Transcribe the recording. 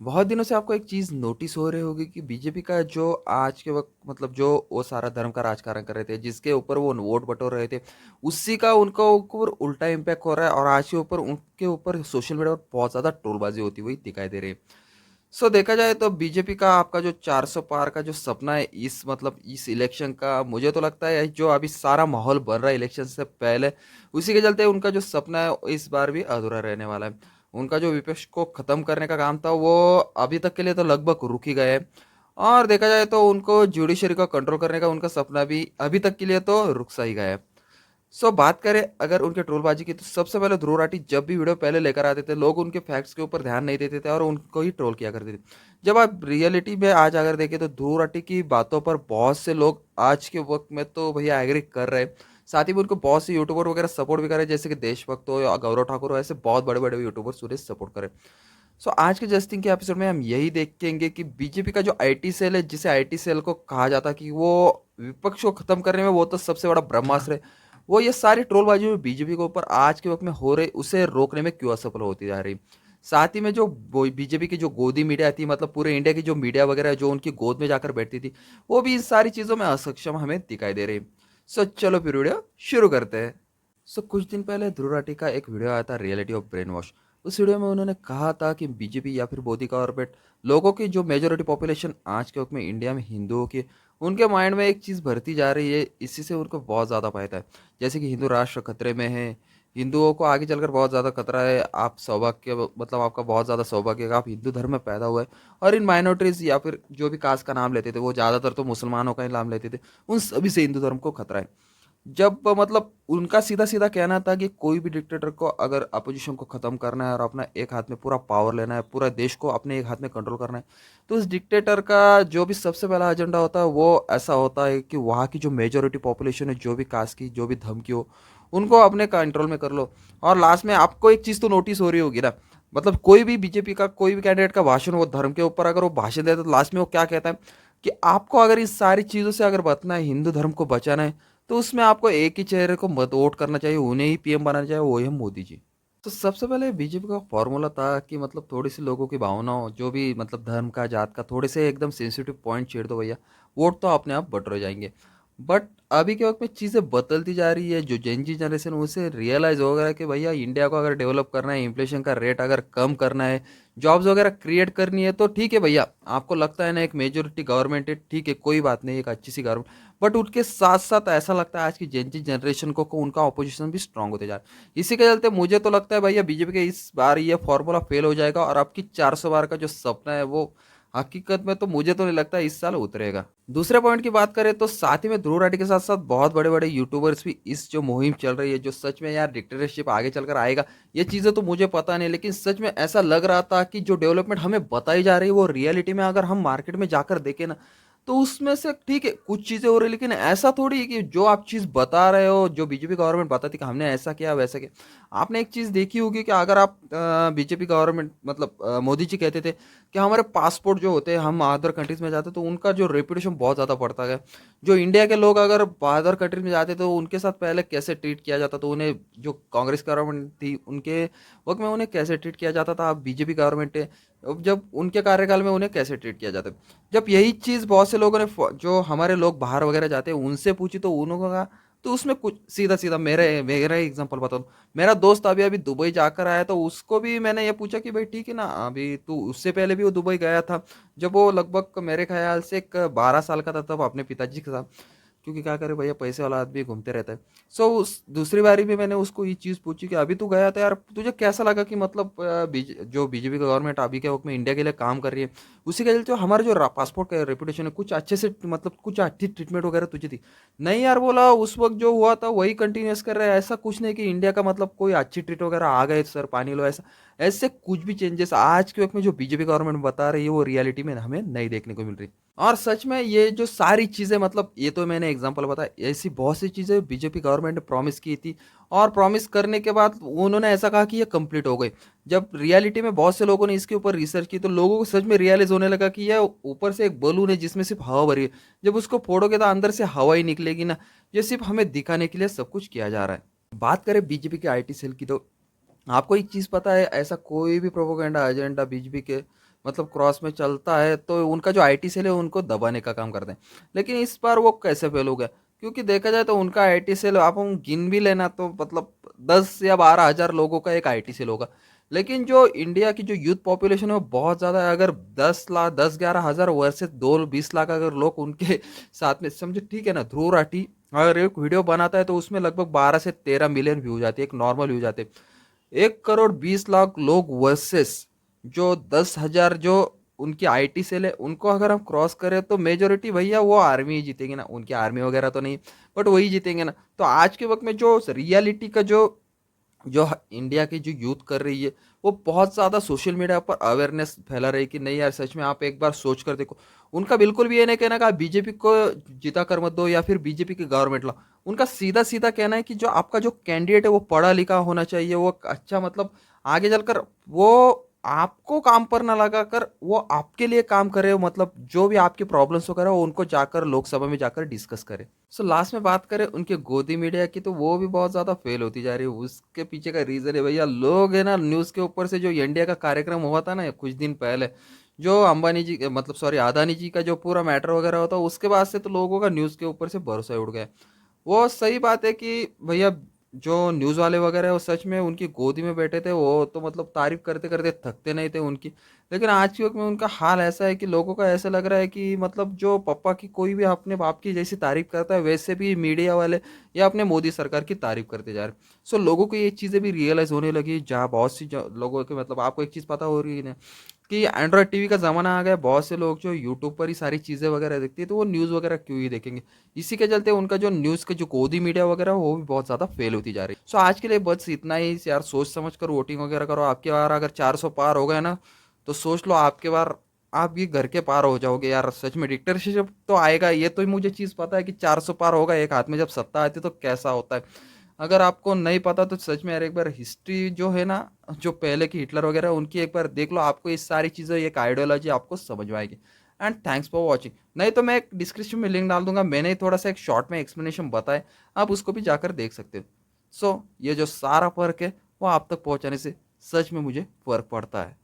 बहुत दिनों से आपको एक चीज़ नोटिस हो रही होगी कि बीजेपी का जो आज के वक़्त मतलब जो वो सारा धर्म का राजकारण कर रहे थे, जिसके ऊपर वो वोट बटोर रहे थे, उसी का उनका ऊपर उल्टा इम्पैक्ट हो रहा है और आज के ऊपर उनके ऊपर सोशल मीडिया पर बहुत ज़्यादा ट्रोलबाज़ी होती हुई दिखाई दे रही है। सो देखा जाए तो बीजेपी का आपका जो 400 पार का जो सपना है इस मतलब इस इलेक्शन का मुझे तो लगता है जो अभी सारा माहौल बन रहा है इलेक्शन से पहले, उसी के चलते उनका जो सपना है इस बार भी अधूरा रहने वाला है। उनका जो विपक्ष को खत्म करने का काम था वो अभी तक के लिए तो लगभग रुक ही गए। और देखा जाए तो उनको जुडिशरी को कंट्रोल करने का उनका सपना भी अभी तक के लिए तो रुक सा ही गया है। बात करें अगर उनके ट्रोलबाजी की तो सबसे पहले ध्रुव राठी जब भी वीडियो पहले लेकर आते थे लोग उनके फैक्ट्स के ऊपर ध्यान नहीं देते थे और उनको ही ट्रोल किया करते थे। जब आप रियलिटी में आज अगर देखें तो ध्रुव राठी की बातों पर बहुत से लोग आज के वक्त में तो भैया एग्री कर रहे हैं। साथ ही में उनको बहुत से यूट्यूबर वगैरह सपोर्ट भी कर रहे हैं जैसे कि देशभक्त हो या गौरव ठाकुर हो, ऐसे बहुत बड़े बड़े यूट्यूबर्स उन्हें सपोर्ट करें। आज के जस्टिंग के एपिसोड में हम यही देखेंगे कि बीजेपी का जो आईटी सेल है जिसे आईटी सेल को कहा जाता है कि वो विपक्ष को खत्म करने में वो तो सबसे बड़ा ब्रह्मास्त्र है, वो ये सारी ट्रोलबाजी में बीजेपी के ऊपर आज के वक्त में हो रहे उसे रोकने में क्यों असफल होती जा रही। साथ ही में जो बीजेपी की जो गोदी मीडिया थी मतलब पूरे इंडिया की जो मीडिया वगैरह जो उनकी गोद में जाकर बैठती थी वो भी इन सारी चीजों में असक्षम हमें दिखाई दे रही। चलो फिर वीडियो शुरू करते हैं। कुछ दिन पहले ध्रुव राठी का एक वीडियो आया था रियलिटी ऑफ ब्रेन वॉश। उस वीडियो में उन्होंने कहा था कि बीजेपी या फिर मोदी गवर्नमेंट लोगों की जो मेजोरिटी पॉपुलेशन आज के वक्त में इंडिया में हिंदुओं की उनके माइंड में एक चीज़ भरती जा रही है, इसी से उनको बहुत ज़्यादा फायदा है। जैसे कि हिंदू राष्ट्र खतरे में है, हिंदुओं को आगे चलकर बहुत ज़्यादा खतरा है, आप सौभाग्य मतलब आपका बहुत ज़्यादा सौभाग्य है कि आप हिंदू धर्म में पैदा हुए। और इन माइनॉरिटीज़ या फिर जो भी कास्ट का नाम लेते थे वो ज़्यादातर तो मुसलमानों का ही नाम लेते थे, उन सभी से हिंदू धर्म को खतरा है। जब मतलब उनका सीधा-सीधा कहना था कि कोई भी डिक्टेटर को अगर अपोज़िशन को ख़त्म करना है और अपना एक हाथ में पूरा पावर लेना है, पूरा देश को अपने एक हाथ में कंट्रोल करना है, तो उस डिक्टेटर का जो भी सबसे पहला एजेंडा होता है, वो ऐसा होता है कि वहाँ की जो मेजॉरिटी पॉपुलेशन है, जो भी कास्ट की, जो भी धर्म की हो, उनको अपने कंट्रोल में कर लो। और लास्ट में आपको एक चीज़ तो नोटिस हो रही होगी ना, मतलब कोई भी बीजेपी का कोई भी कैंडिडेट का भाषण वो धर्म के ऊपर अगर वो भाषण देता है, तो लास्ट में वो क्या कहता है कि आपको अगर इस सारी चीज़ों से अगर बचना है, हिंदू धर्म को बचाना है, तो उसमें आपको एक ही चेहरे को मत वोट करना चाहिए, उन्हें ही पीएम बनाना चाहिए, वो है मोदी जी। सबसे पहले बीजेपी का फॉर्मूला था कि मतलब थोड़ी-सी लोगों की भावनाओं जो भी मतलब धर्म का, जात का थोड़े से एकदम सेंसिटिव पॉइंट छेड़ दो भैया, वोट तो अपने आप बटोरे जाएँगे। बट अभी के वक़्त में चीज़ें बदलती जा रही है, जो जेन ज़ी जनरेशन उसे रियलाइज़ हो गया है कि भैया इंडिया को अगर डेवलप करना है, इन्फ्लेशन का रेट अगर कम करना है, जॉब्स वगैरह क्रिएट करनी है, तो ठीक है भैया, आपको लगता है ना एक मेजॉरिटी गवर्नमेंट है, ठीक है, कोई बात नहीं, एक अच्छी-सी गवर्नमेंट। बट उसके साथ-साथ ऐसा लगता है आज की जेन ज़ी जनरेशन को उनका ऑपोज़िशन भी स्ट्रॉन्ग होते जा रहा है। इसी के चलते मुझे तो लगता है भैया बीजेपी के इस बार ये फ़ॉर्मूला फ़ेल हो जाएगा और आपकी 400 बार का जो सपना है वो हकीकत में तो मुझे तो नहीं लगता इस साल उतरेगा। दूसरे पॉइंट की बात करें तो साथ ही में ध्रुव राठी के साथ-साथ बहुत बड़े-बड़े यूट्यूबर्स भी इस जो मुहिम चल रही है, जो सच में यार डिक्टेटरशिप आगे चलकर आएगा, ये चीज़ें तो मुझे पता नहीं, लेकिन सच में ऐसा लग रहा था कि जो डेवलपमेंट हमें बताई जा रही है वो रियलिटी में अगर हम मार्केट में जाकर देखें ना, तो उसमें से ठीक है, कुछ चीज़ें हो रही है लेकिन ऐसा थोड़ी है कि जो आप चीज़ बता रहे हो, जो बीजेपी गवर्नमेंट बताती है कि हमने ऐसा किया, वैसा किया। आपने एक चीज़ देखी होगी कि अगर आप बीजेपी गवर्नमेंट मतलब मोदी जी कहते थे कि हमारे पासपोर्ट जो होते हैं हम अदर कंट्रीज़ में जाते तो उनका जो रेपुटेशन बहुत ज़्यादा बढ़ता है। जो इंडिया के लोग अगर अदर कंट्रीज़ में जाते तो उनके साथ पहले कैसे ट्रीट किया जाता, तो उन्हें जो कांग्रेस गवर्नमेंट थी उनके वक़्त में उन्हें कैसे ट्रीट किया जाता था, अब बीजेपी गवर्नमेंट है, अब जब उनके कार्यकाल में उन्हें कैसे ट्रीट किया जाता है। जब यही चीज़ बहुत से लोगों ने जो हमारे लोग बाहर वगैरह जाते हैं उनसे पूछी तो उन्होंने कहा, तो उसमें कुछ सीधा-सीधा मेरे मेरा ही एग्ज़ाम्पल बताऊँ। मेरा दोस्त अभी-अभी दुबई जाकर आया तो उसको भी मैंने ये पूछा कि भाई ठीक है ना, अभी तू उससे पहले भी वो दुबई गया था। जब वो लगभग मेरे ख़्याल से एक 12 साल का था तब अपने पिताजी के साथ। क्योंकि क्या करे भैया, पैसे वाला आदमी घूमते रहता है। उस दूसरी बारी भी मैंने उसको ये चीज़ पूछी कि अभी तू गया था यार, तुझे कैसा लगा कि मतलब जो बीजेपी का गवर्नमेंट अभी के वक़्त में इंडिया के लिए काम कर रही है, उसी के चलते हमारा जो पासपोर्ट का रेपुटेशन है कुछ अच्छे से मतलब कुछ अच्छी ट्रीटमेंट वगैरह तुझे थी। नहीं यार, बोला उस वक़्त जो हुआ था वही कंटिन्यूअस कर रहे हैं, ऐसा कुछ नहीं कि इंडिया का मतलब कोई अच्छी ट्रीट वगैरह आ गए सर पानी लो ऐसा, ऐसे कुछ भी चेंजेस आज के वक़्त में जो बीजेपी गवर्नमेंट बता रही है वो रियलिटी में हमें नहीं देखने को मिल रही। और सच में ये जो सारी चीज़ें मतलब ये तो मैंने एग्ज़ाम्पल बताया, ऐसी बहुत सी चीज़ें बीजेपी गवर्नमेंट ने प्रॉमिस की थी और प्रॉमिस करने के बाद उन्होंने ऐसा कहा कि ये कंप्लीट हो गई। जब रियलिटी में बहुत से लोगों ने इसके ऊपर रिसर्च की तो लोगों को सच में रियलाइज़ होने लगा कि ये ऊपर से एक बलून है जिसमें सिर्फ़ हवा भरी है। जब उसको फोड़ोगे तो अंदर से हवा ही निकलेगी ना, ये सिर्फ़ हमें दिखाने के लिए सब कुछ किया जा रहा है। बात करें बीजेपी के आईटी सेल की तो आपको एक चीज़ पता है, ऐसा कोई भी प्रोपेगेंडा एजेंडा बीजेपी के मतलब क्रॉस में चलता है, तो उनका जो आईटी सेल है उनको दबाने का काम करते हैं। लेकिन इस बार वो कैसे फेल हो गया? क्योंकि देखा जाए तो उनका आईटी सेल आप हम गिन भी लेना तो मतलब 10 या 12 हजार लोगों का एक आईटी सेल होगा। लेकिन जो इंडिया की जो यूथ पॉपुलेशन है वो बहुत ज़्यादा है। अगर 10 लाख 10-11 हजार वर्सेस 2-20 लाख अगर लोग उनके साथ में समझे, ठीक है ना, ध्रुव राठी अगर एक वीडियो बनाता है तो उसमें लगभग 12 से 13 मिलियन व्यूज आते हैं, एक नॉर्मल व्यूज आते हैं। 1 करोड़ 20 लाख लोग वर्सेस जो 10 हजार जो उनकी आईटी सेल है, उनको अगर हम क्रॉस करें तो मेजोरिटी भैया वो आर्मी ही जीतेगी ना, उनकी आर्मी वगैरह तो नहीं, बट वही जीतेंगे ना। तो आज के वक्त में जो रियलिटी का जो जो इंडिया की जो यूथ कर रही है, वो बहुत ज़्यादा सोशल मीडिया पर अवेयरनेस फैला रही है कि नहीं यार सच में आप एक बार सोच कर देखो। उनका बिल्कुल भी ये नहीं कहना कि आप बीजेपी को जिता कर मत दो या फिर बीजेपी की गवर्नमेंट लाओ। उनका सीधा सीधा कहना है कि जो आपका जो कैंडिडेट है वो पढ़ा लिखा होना चाहिए, वो अच्छा मतलब आगे चलकर वो आपको काम पर ना लगा कर वो आपके लिए काम करे, मतलब जो भी आपकी प्रॉब्लम्स वगैरह वो उनको जाकर लोकसभा में जाकर डिस्कस करे। सो लास्ट में बात करें उनके गोदी मीडिया की, तो वो भी बहुत ज़्यादा फेल होती जा रही है। उसके पीछे का रीज़न है भैया, लोग है ना न्यूज़ के ऊपर से, जो इंडिया का कार्यक्रम हुआ था ना कुछ दिन पहले, जो अंबानी जी मतलब सॉरी अदानी जी का जो पूरा मैटर वगैरह होता, उसके बाद से तो लोगों का न्यूज़ के ऊपर से भरोसा उड़ गया। वो सही बात है कि भैया जो न्यूज़ वाले वगैरह है वो सच में उनकी गोदी में बैठे थे, वो तो मतलब तारीफ करते करते थकते नहीं थे उनकी। लेकिन आज के वक्त में उनका हाल ऐसा है कि लोगों को ऐसा लग रहा है कि मतलब जो पापा की कोई भी अपने बाप की जैसी तारीफ करता है, वैसे भी मीडिया वाले या अपने मोदी सरकार की तारीफ करते जा रहे हैं। सो लोगों को ये चीज़ें भी रियलाइज होने लगी, जहाँ बहुत सी लोगों के मतलब आपको एक चीज़ पता हो रही है कि एंड्रॉयड टीवी का ज़माना आ गया। बहुत से लोग जो यूट्यूब पर ही सारी चीज़ें वगैरह देखती है, तो वो न्यूज़ वगैरह क्यों ही देखेंगे। इसी के चलते उनका जो न्यूज़ के जो गोदी मीडिया वगैरह है, वो भी बहुत ज़्यादा फेल होती जा रही है। सो आज के लिए बस इतना ही यार, सोच समझ कर वोटिंग वगैरह करो। आपके बार अगर 400 पार हो गए ना, तो सोच लो आपके बार आप ये घर के पार हो जाओगे यार। सच में डिक्टेटरशिप तो आएगा, ये तो मुझे चीज़ पता है कि 400 पार होगा एक हाथ में जब सत्ता आती है तो कैसा होता है। अगर आपको नहीं पता तो सच में यार एक बार हिस्ट्री जो है ना, जो पहले की हिटलर वगैरह उनकी एक बार देख लो, आपको ये सारी चीज़ें एक आइडियोलॉजी आपको समझ में आएगी। And thanks for watching. नहीं तो मैं एक डिस्क्रिप्शन में लिंक डाल दूंगा, मैंने थोड़ा सा एक शॉर्ट में एक्सप्लेनेशन बताया, आप उसको भी जाकर देख सकते हो। ये जो सारा फर्क है वो आप तक पहुंचाने से सच में मुझे फर्क पड़ता है।